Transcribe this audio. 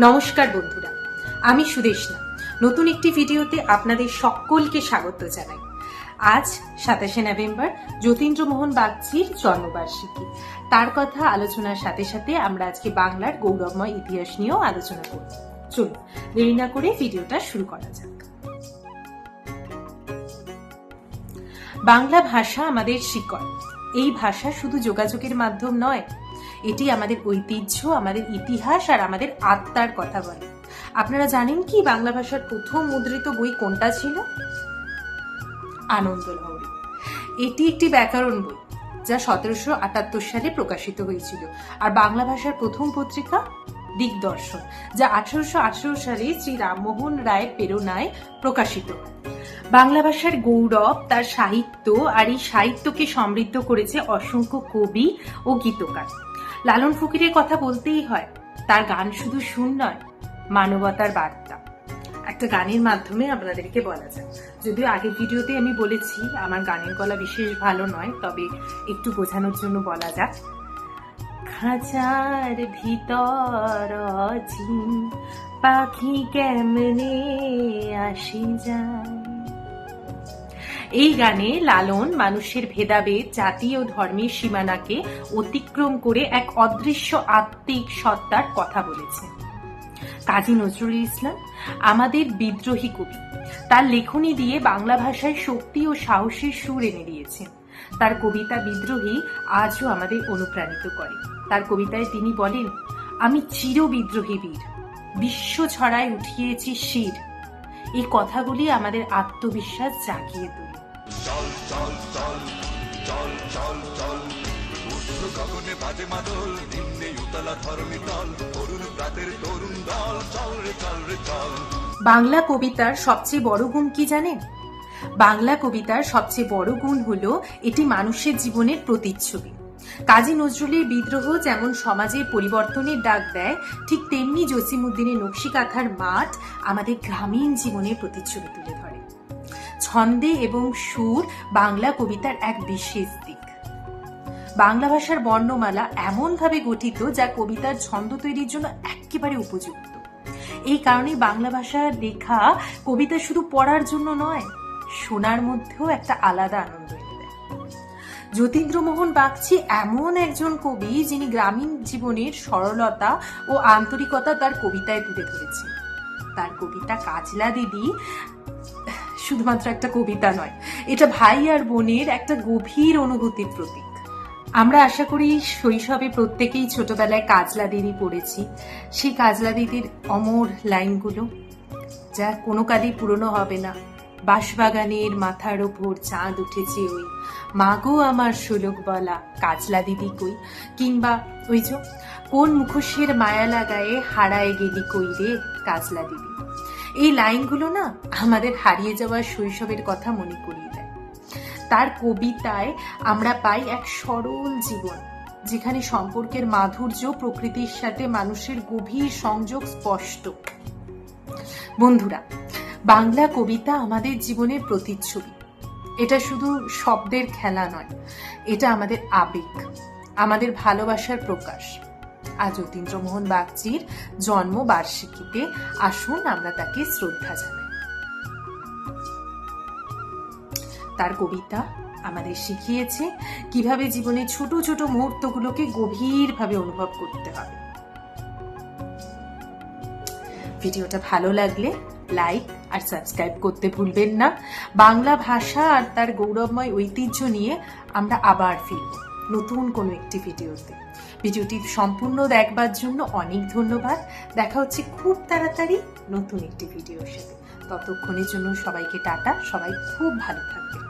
নমস্কার বন্ধুরা, আমি সুদেশনা নতুন একটি ভিডিওতে আপনাদের সকলকে স্বাগত জানাই। আজ 27শে নভেম্বর যতীন্দ্রমোহন বাগচির জন্মবার্ষিকী। তার কথা আলোচনার সাথে সাথে আমরা আজকে বাংলার গৌরবময় ইতিহাস নিয়েও আলোচনা করব। চলুন দেরি না করে ভিডিওটা শুরু করা যাক। বাংলা ভাষা আমাদের শিকড়। এই ভাষা শুধু যোগাযোগের মাধ্যম নয়, এটি আমাদের ঐতিহ্য, আমাদের ইতিহাস আর আমাদের আত্মার কথা বলে। আপনারা জানেন কি বাংলা ভাষার প্রথম মুদ্রিত বই কোনটা ছিল? আনন্দলহরী। এটি একটি ব্যাকরণ বই যা 1778 সালে প্রকাশিত হয়েছিল। আর বাংলা ভাষার প্রথম পত্রিকা দিগদর্শন, যা 1818 সালে শ্রী রামমোহন রায়ের প্রেরণায় প্রকাশিত হয়। বাংলা ভাষার গৌরব তার সাহিত্য, আর এই সাহিত্যকে সমৃদ্ধ করেছে অসংখ্য কবি ও গীতকার। লালন ফকিরের কথা বলতেই হয়, তার গান শুধু সুর নয়, মানবতার বার্তা। একটা গানের মাধ্যমে আপনাদেরকে বলা যায়, যদিও আগের ভিডিওতে আমি বলেছি আমার গানের গলা বিশেষ ভালো নয়, তবে একটু বোঝানোর জন্য বলা যাক। খাঁচার ভিতর পাখি কেমনে আসি যায়। এই গানে লালন মানুষের ভেদাভেদ, জাতি ও ধর্মের সীমানাকে অতিক্রম করে এক অদৃশ্য আত্মিক সত্তার কথা বলেছেন। কাজী নজরুল ইসলাম আমাদের বিদ্রোহী কবি। তার লেখনী দিয়ে বাংলা ভাষায় শক্তি ও সাহসের সুর এনে দিয়েছেন। তার কবিতা বিদ্রোহী আজও আমাদের অনুপ্রাণিত করে। তার কবিতায় তিনি বলেন, আমি চির বিদ্রোহী বীর, বিশ্ব ছড়ায় উঠিয়েছি শির। এই কথাগুলি আমাদের আত্মবিশ্বাস জাগিয়ে তোলে। চল চল চল চল চল চল, ঊর্ধ্ব গগনে বাজে মাদল, নিম্নে উতলা ধর্মী দল, তরুণ প্রাতের তরুণ দল, চল রে চল রে চল। বাংলা কবিতার সবচেয়ে বড় গুণ কি জানেন? বাংলা কবিতার সবচেয়ে বড় গুণ হলো এটি মানুষের জীবনের প্রতিচ্ছবি। কাজী নজরুলের বিদ্রোহ যেমন সমাজের পরিবর্তনের ডাক দেয়, ঠিক তেমনি জসিমউদ্দিনের নকশিকাঁথার মাঠ আমাদের গ্রামীণ জীবনের প্রতিচ্ছবি তুলে ধরে। ছন্দে এবং সুর বাংলা কবিতার এক বিশেষ দিক। বাংলা ভাষার বর্ণমালা এমনভাবে গঠিত যা কবিতার ছন্দ তৈরির জন্য একেবারে উপযুক্ত। এই কারণে বাংলা ভাষার লেখা কবিতা শুধু পড়ার জন্য নয়, শোনার মধ্যেও একটা আলাদা আনন্দ এনে দেয়। যতীন্দ্রমোহন বাগচি এমন একজন কবি যিনি গ্রামীণ জীবনের সরলতা ও আন্তরিকতা তার কবিতায় তুলে ধরেছেন। তার কবিতা কাজলা দিদি শুধুমাত্র একটা কবিতা নয়, এটা ভাই আর বোনের একটা গভীর অনুভূতির প্রতীক। আমরা আশা করি শৈশবে প্রত্যেকেই ছোটবেলায় কাজলা দিদি পড়েছি। সেই কাজলা দিদির অমর লাইনগুলো যা কোনো কালই পুরনো হবে না। বাঁশবাগানের মাথার ওপর চাঁদ উঠেছে ওই, মাগো আমার শোলক বলা কাজলা দিদি কই। কিংবা ওই যে, কোন মুখোশের মায়া লাগায়ে হারায় গেলি কই রে কাজলা দিদি। এই লাইনগুলো না আমাদের হারিয়ে যাওয়া শৈশবের কথা মনে করিয়ে দেয়। তার কবিতায় আমরা পাই এক সরল জীবন, যেখানে সম্পর্কের মাধুর্য, প্রকৃতির সাথে মানুষের গভীর সংযোগ স্পষ্ট। বন্ধুরা, বাংলা কবিতা আমাদের জীবনের প্রতিচ্ছবি। এটা শুধু শব্দের খেলা নয়, এটা আমাদের আবেগ, আমাদের ভালোবাসার প্রকাশ। আজ যতীন্দ্রমোহন বাগচির জন্মবার্ষিকীতে আসুন আমরা তাকে শ্রদ্ধা জানাই। তার কবিতা আমাদের শিখিয়েছে কিভাবে জীবনের ছোট ছোট মুহূর্তগুলোকে গভীরভাবে অনুভব করতে হবে। ভিডিওটা ভালো লাগলে লাইক আর সাবস্ক্রাইব করতে ভুলবেন না। বাংলা ভাষা আর তার গৌরবময় ঐতিহ্য নিয়ে আমরা আবার ফিরব নতুন কোনো একটি ভিডিওতে। ভিডিওটি সম্পূর্ণ দেখবার জন্য অনেক ধন্যবাদ। দেখা হচ্ছে খুব তাড়াতাড়ি নতুন একটি ভিডিওর সাথে। ততক্ষণের জন্য সবাইকে টাটা। সবাই খুব ভালো থাকবেন।